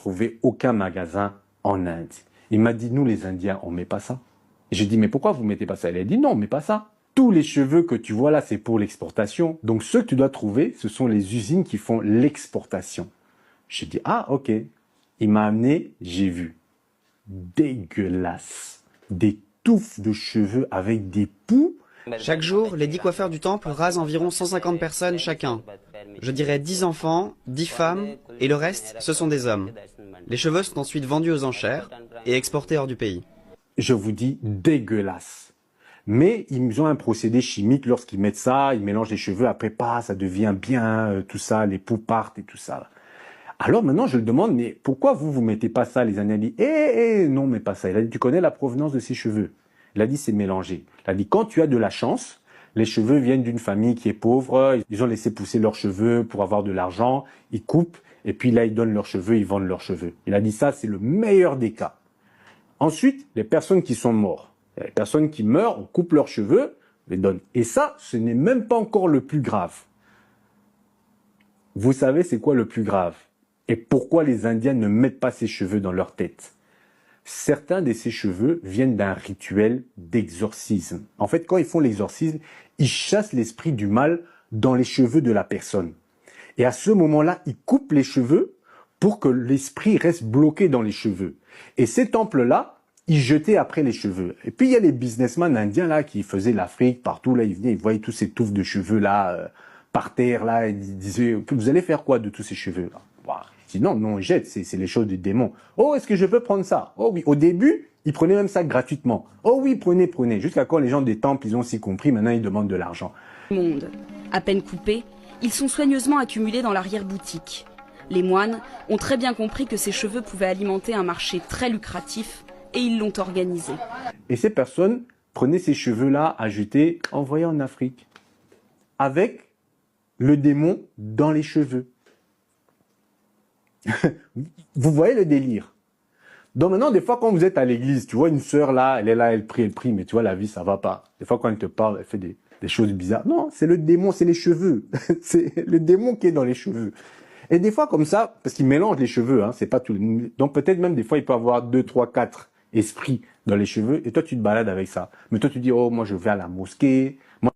trouvé aucun magasin en Inde. Il m'a dit, nous les Indiens, on met pas ça. Et j'ai dit, mais pourquoi vous mettez pas ça? Il a dit, non, on met pas ça. Tous les cheveux que tu vois là, c'est pour l'exportation. Donc ceux que tu dois trouver, ce sont les usines qui font l'exportation. J'ai dit, ah, ok. Il m'a amené, j'ai vu. Dégueulasse. Des touffes de cheveux avec des poux. Chaque jour, les 10 coiffeurs du temple rasent environ 150 personnes chacun. Je dirais 10 enfants, 10 femmes, et le reste, ce sont des hommes. Les cheveux sont ensuite vendus aux enchères et exportés hors du pays. Je vous dis, dégueulasse. Mais ils ont un procédé chimique lorsqu'ils mettent ça, ils mélangent les cheveux, après pas, ça devient bien, tout ça, les poux partent et tout ça. Alors maintenant, je le demande, mais pourquoi vous mettez pas ça? Les Indiens disent, non, mais pas ça. Il a dit, tu connais la provenance de ces cheveux? Il a dit, c'est mélangé. Il a dit, quand tu as de la chance, les cheveux viennent d'une famille qui est pauvre, ils ont laissé pousser leurs cheveux pour avoir de l'argent, ils coupent, et puis là, ils donnent leurs cheveux, ils vendent leurs cheveux. Il a dit, ça, c'est le meilleur des cas. Ensuite, les personnes qui sont mortes. Les personnes qui meurent, on coupe leurs cheveux, on les donne. Et ça, ce n'est même pas encore le plus grave. Vous savez, c'est quoi le plus grave? Et pourquoi les Indiens ne mettent pas ces cheveux dans leur tête? Certains de ces cheveux viennent d'un rituel d'exorcisme. En fait, quand ils font l'exorcisme, ils chassent l'esprit du mal dans les cheveux de la personne. Et à ce moment-là, ils coupent les cheveux pour que l'esprit reste bloqué dans les cheveux. Et ces temples-là, ils jetaient après les cheveux. Et puis il y a les businessmen indiens là qui faisaient l'Afrique, partout là, ils venaient, ils voyaient tous ces touffes de cheveux là, par terre là, et ils disaient, vous allez faire quoi de tous ces cheveux là? Je dis non, non, ils jettent, c'est les choses du démon. Oh, est-ce que je peux prendre ça? Oh oui, au début, ils prenaient même ça gratuitement. Oh oui, prenez, prenez. Jusqu'à quand les gens des temples, ils ont aussi compris, maintenant ils demandent de l'argent. Monde. À peine coupés, ils sont soigneusement accumulés dans l'arrière-boutique. Les moines ont très bien compris que ces cheveux pouvaient alimenter un marché très lucratif et ils l'ont organisé. Et ces personnes prenaient ces cheveux-là à jeter, envoyés en Afrique, avec le démon dans les cheveux. Vous voyez le délire. Donc maintenant, des fois, quand vous êtes à l'église, tu vois une sœur là, elle prie, mais tu vois, la vie, ça va pas. Des fois, quand elle te parle, elle fait des choses bizarres. Non, c'est le démon, c'est les cheveux. C'est le démon qui est dans les cheveux. Et des fois, comme ça, parce qu'il mélange les cheveux, hein, c'est pas tout. Donc peut-être même des fois, il peut avoir 2, 3, 4 esprits dans les cheveux, et toi, tu te balades avec ça. Mais toi, tu dis, oh, moi, je vais à la mosquée. Moi,